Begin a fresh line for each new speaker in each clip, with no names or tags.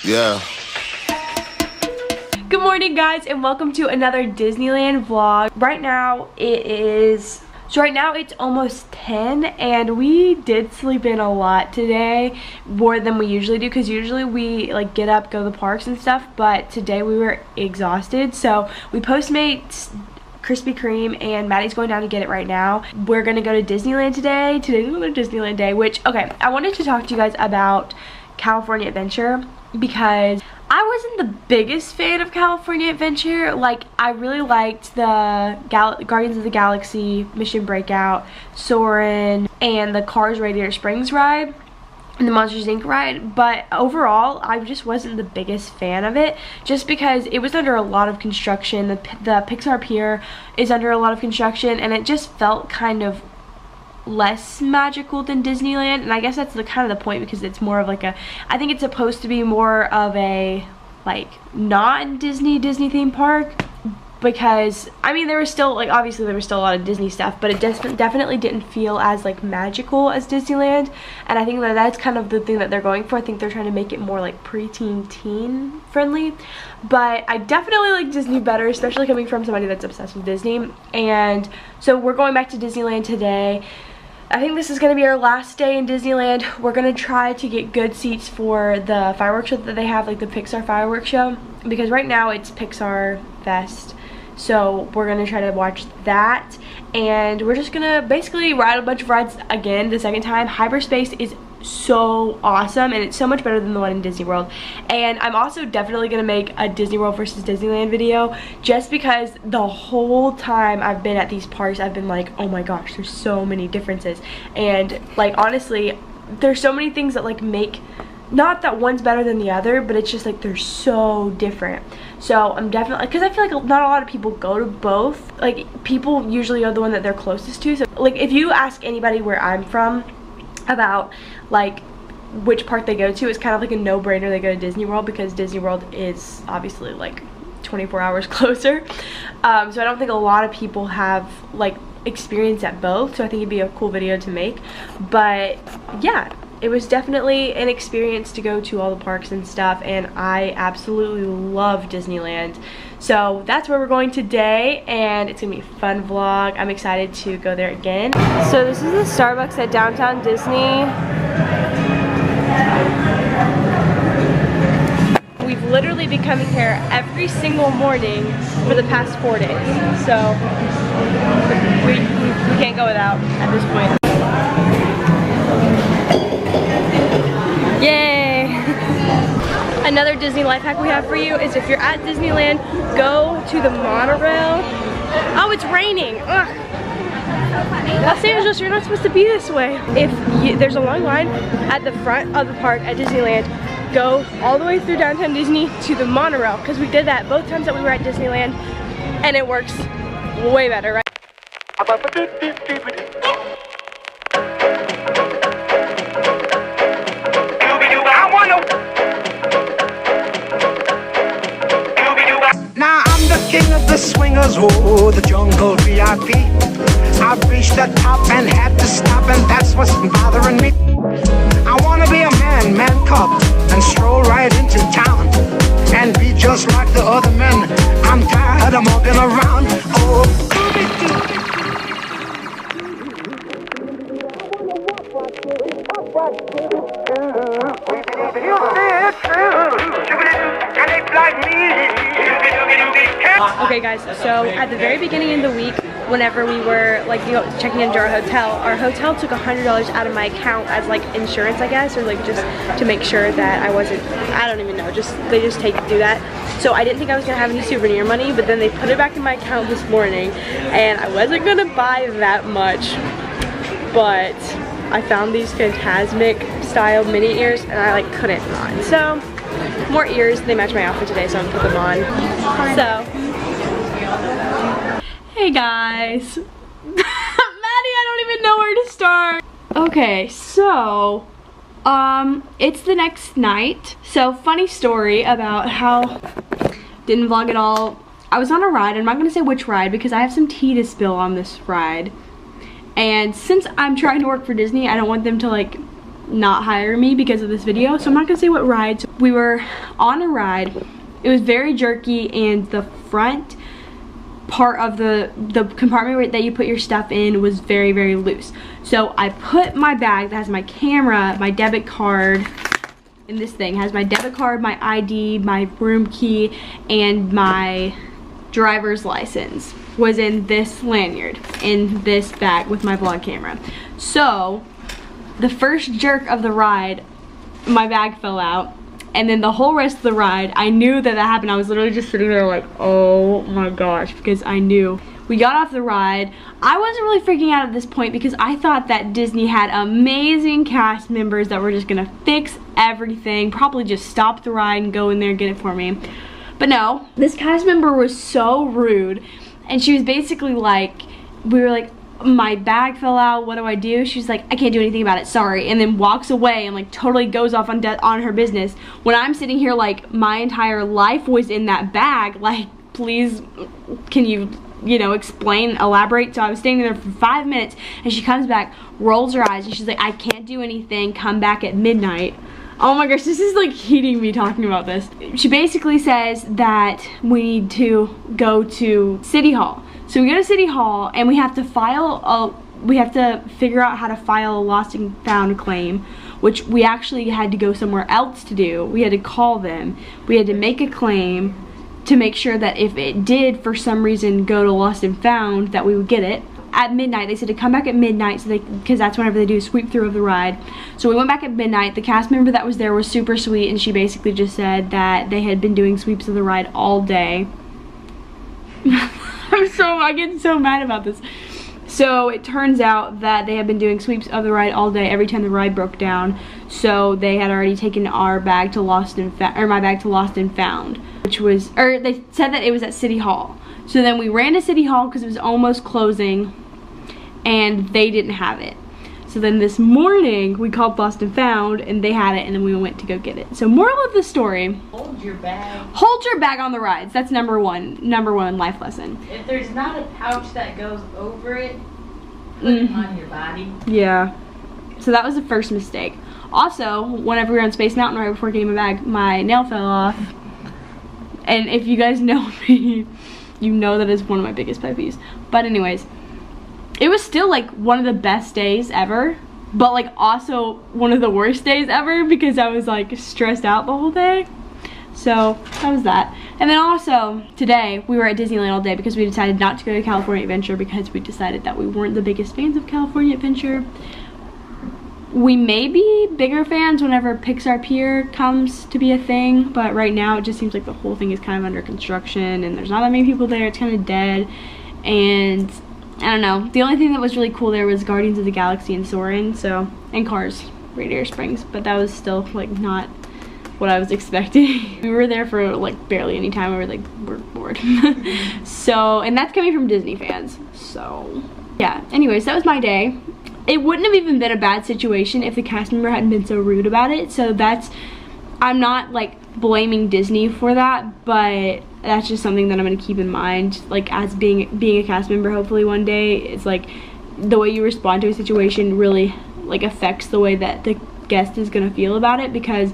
Yeah.
Good morning, guys, and welcome to another Disneyland vlog. Right now it's almost 10, and we did sleep in a lot today, more than we usually do, because usually we like get up, go to the parks and stuff, but today we were exhausted. So we Postmates Krispy Kreme, and Maddie's going down to get it right now. We're gonna go to Disneyland today. Today's another Disneyland day, which, okay, I wanted to talk to you guys about California Adventure because I wasn't the biggest fan of California Adventure. Like, I really liked the Guardians of the Galaxy, Mission Breakout, Soarin', and the Cars Radiator Springs ride, and the Monsters Inc. ride, but overall I just wasn't the biggest fan of it, just because it was under a lot of construction. The Pixar Pier is under a lot of construction, and it just felt kind of less magical than Disneyland, and I guess that's kind of the point, because it's more of like I think it's supposed to be more of a like non-Disney theme park, because I mean there was still like, obviously there was still a lot of Disney stuff, but it definitely didn't feel as like magical as Disneyland, and I think that's kind of the thing that they're going for. I think they're trying to make it more like preteen teen friendly, but I definitely like Disney better, especially coming from somebody that's obsessed with Disney. And so we're going back to Disneyland today. I think this is going to be our last day in Disneyland. We're going to try to get good seats for the fireworks show that they have, like the Pixar fireworks show, because right now it's Pixar Fest. So we're going to try to watch that, and we're just going to basically ride a bunch of rides again the second time. Hyperspace is so awesome, and it's so much better than the one in Disney World. And I'm also definitely going to make a Disney World versus Disneyland video, just because the whole time I've been at these parks I've been like, oh my gosh, there's so many differences. And like, honestly, there's so many things that like make, not that one's better than the other, but it's just like they're so different. So I'm definitely, because I feel like not a lot of people go to both. Like, people usually are the one that they're closest to. So like, if you ask anybody where I'm from about like which park they go to, it's kind of like a no-brainer they go to Disney World, because Disney World is obviously like 24 hours closer. So I don't think a lot of people have like experience at both, so I think it'd be a cool video to make. But yeah, it was definitely an experience to go to all the parks and stuff, and I absolutely love Disneyland. So that's where we're going today, and it's gonna be a fun vlog. I'm excited to go there again. So this is the Starbucks at downtown Disney. We've literally been coming here every single morning for the past 4 days. So we can't go without at this point. Yay! Another Disney life hack we have for you is, if you're at Disneyland, go to the monorail. Oh, it's raining! Ugh. Los Angeles, you're not supposed to be this way. If there's a long line at the front of the park at Disneyland, go all the way through downtown Disney to the monorail, because we did that both times that we were at Disneyland, and it works way better, right?
Now I'm the king of the swingers, oh, the jungle VIP. I've reached the top and had to stop, and that's what's bothering me. I wanna be a man cub, and stroll right into town, and be just like the other men. I'm tired of walking around, oh.
Okay guys, so at the very beginning of the week, whenever we were like, you know, checking into our hotel took $100 out of my account as like insurance, I guess, or like just to make sure that I wasn't, I don't even know, they just do that. So I didn't think I was gonna have any souvenir money, but then they put it back in my account this morning, and I wasn't gonna buy that much, but I found these Fantasmic style mini ears, and I like couldn't not. So more ears, they match my outfit today, so I'm gonna put them on. So hey guys. Maddie, I don't even know where to start. Okay, so it's the next night. So funny story about how didn't vlog at all. I was on a ride. I'm not gonna say which ride because I have some tea to spill on this ride. And since I'm trying to work for Disney, I don't want them to like not hire me because of this video. So I'm not gonna say what ride. we were on a ride. It was very jerky, and the front part of the compartment that you put your stuff in was very, very loose. So I put my bag that has my camera, my debit card, and this thing has my debit card, my ID, my room key, and my driver's license was in this lanyard, in this bag with my vlog camera. So the first jerk of the ride, my bag fell out. And then the whole rest of the ride, I knew that happened. I was literally just sitting there like, oh my gosh, because I knew. We got off the ride. I wasn't really freaking out at this point because I thought that Disney had amazing cast members that were just gonna fix everything, probably just stop the ride and go in there and get it for me. But no, this cast member was so rude, and she was basically like, we were like, my bag fell out, what do I do? She's like, I can't do anything about it, sorry, and then walks away and like totally goes off on her business, when I'm sitting here like my entire life was in that bag. Like, please, can you know, explain, elaborate? So I was standing there for 5 minutes, and she comes back, rolls her eyes, and she's like, I can't do anything, come back at midnight. Oh my gosh, this is like heating me talking about this. She basically says that we need to go to City Hall. So we go to City Hall, and we have to figure out how to file a lost and found claim, which we actually had to go somewhere else to do. We had to call them. We had to make a claim to make sure that if it did for some reason go to lost and found, that we would get it. At midnight, they said to come back at midnight, so because that's whenever they do a sweep through of the ride. So we went back at midnight. The cast member that was there was super sweet, and she basically just said that they had been doing sweeps of the ride all day. I get so mad about this. So it turns out that they had been doing sweeps of the ride all day every time the ride broke down. So they had already taken our bag to lost and my bag to lost and found, which was, or they said that it was at City Hall. So then we ran to City Hall because it was almost closing, and they didn't have it. So then this morning we called Lost and Found, and they had it, and then we went to go get it. So moral of the story:
hold your bag.
Hold your bag on the rides. That's number one life lesson.
If there's not a pouch that goes over it, put it on your body.
Yeah. So that was the first mistake. Also, whenever we were on Space Mountain right before getting my bag, my nail fell off. And if you guys know me, you know that is one of my biggest pet peeves. But anyways, it was still like one of the best days ever, but like also one of the worst days ever because I was like stressed out the whole day. So that was that. And then also today we were at Disneyland all day because we decided not to go to California Adventure because we decided that we weren't the biggest fans of California Adventure. We may be bigger fans whenever Pixar Pier comes to be a thing, but right now it just seems like the whole thing is kind of under construction and there's not that many people there. It's kind of dead, and I don't know. The only thing that was really cool there was Guardians of the Galaxy and Soarin', and Cars, Radiator Springs, but that was still like not what I was expecting. We were there for like barely any time. We were like, we're bored. So, and that's coming from Disney fans. So yeah, anyways, that was my day. It wouldn't have even been a bad situation if the cast member hadn't been so rude about it. So that's, I'm not like blaming Disney for that, but that's just something that I'm gonna keep in mind, like as being a cast member. Hopefully one day, it's like the way you respond to a situation really like affects the way that the guest is gonna feel about it, because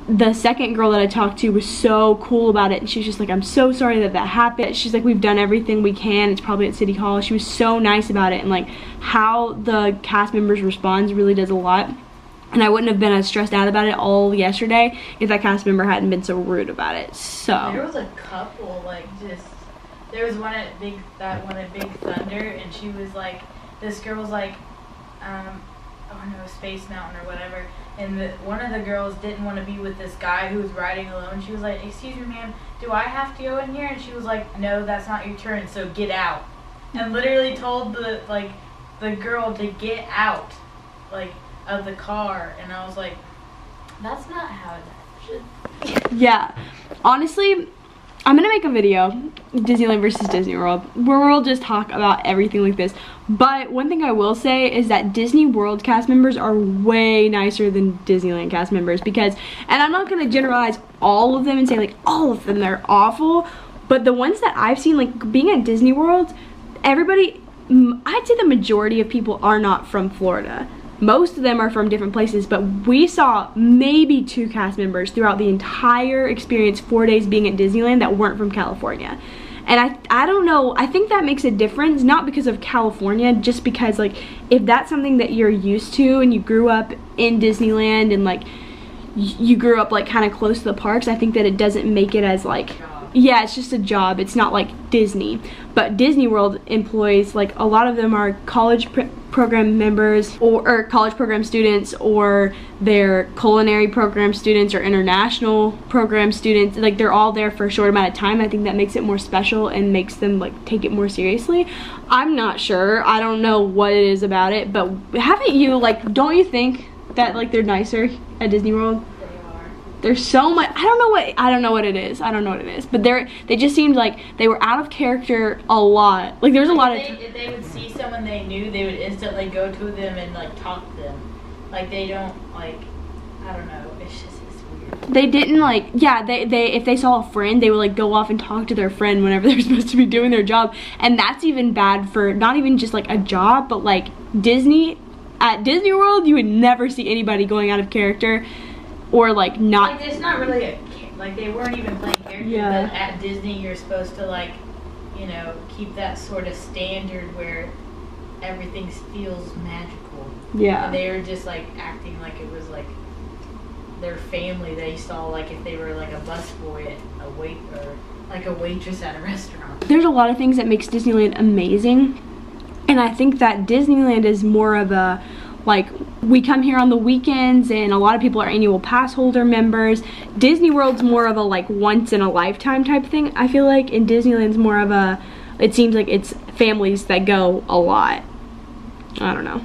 the second girl that I talked to was so cool about it, and she's just like, I'm so sorry that that happened. She's like, we've done everything we can. It's probably at City Hall. She was so nice about it, and like how the cast members responds really does a lot. And I wouldn't have been as stressed out about it all yesterday if that cast member hadn't been so rude about it. So
there was a couple, like, just, there was one at Big Thunder, and she was like, this girl was like, oh no, Space Mountain or whatever, and one of the girls didn't want to be with this guy who was riding alone. She was like, excuse me ma'am, do I have to go in here? And she was like, no, that's not your turn, so get out. And literally told the girl to get out, like, of the car. And I was like, that's not how that should.
Yeah, honestly, I'm gonna make a video, Disneyland versus Disney World, where we'll just talk about everything like this. But one thing I will say is that Disney World cast members are way nicer than Disneyland cast members, because, and I'm not gonna generalize all of them and say like all of them they're awful, but the ones that I've seen, like being at Disney World, everybody, I'd say the majority of people are not from Florida. most of them are from different places, but we saw maybe 2 cast members throughout the entire experience, 4 days being at Disneyland, that weren't from California. And I don't know, I think that makes a difference, not because of California, just because like if that's something that you're used to and you grew up in Disneyland and like you grew up like kind of close to the parks, I think that it doesn't make it as like, yeah, it's just a job. It's not like Disney. But Disney World employees, like a lot of them are college program members or college program students, or they're culinary program students or international program students. Like they're all there for a short amount of time. I think that makes it more special and makes them like take it more seriously. I'm not sure. I don't know what it is about it, but haven't you, like, don't you think that like they're nicer at Disney World? There's so much, I don't know what it is, but they just seemed like they were out of character a lot. Like there was a lot of,
if they would see someone they knew, they would instantly go to them and like talk to them. Like they don't, like, I don't know, it's weird.
They didn't like, yeah, they if they saw a friend, they would like go off and talk to their friend whenever they're supposed to be doing their job. And that's even bad for not even just like a job, but like at Disney World, you would never see anybody going out of character. Or like not,
like it's not really like they weren't even playing characters.
Yeah.
But at Disney you're supposed to like, you know, keep that sort of standard where everything feels magical.
Yeah.
And they were just like acting like it was like their family they saw, like if they were like a busboy at or like a waitress at a restaurant.
There's a lot of things that makes Disneyland amazing, and I think that Disneyland is more of a, like, we come here on the weekends and a lot of people are annual pass holder members. Disney World's more of a like once in a lifetime type thing, I feel like, and Disneyland's more of a, it seems like it's families that go a lot. I don't know.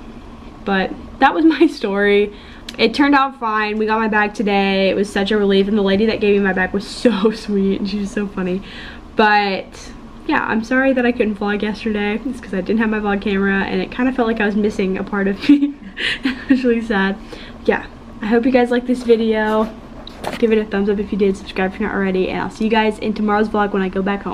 But that was my story. It turned out fine. We got my bag today. It was such a relief, and the lady that gave me my bag was so sweet and she was so funny. But yeah, I'm sorry that I couldn't vlog yesterday. It's because I didn't have my vlog camera and it kind of felt like I was missing a part of me. It was really sad. Yeah, I hope you guys liked this video. Give it a thumbs up if you did, subscribe if you're not already, and I'll see you guys in tomorrow's vlog when I go back home.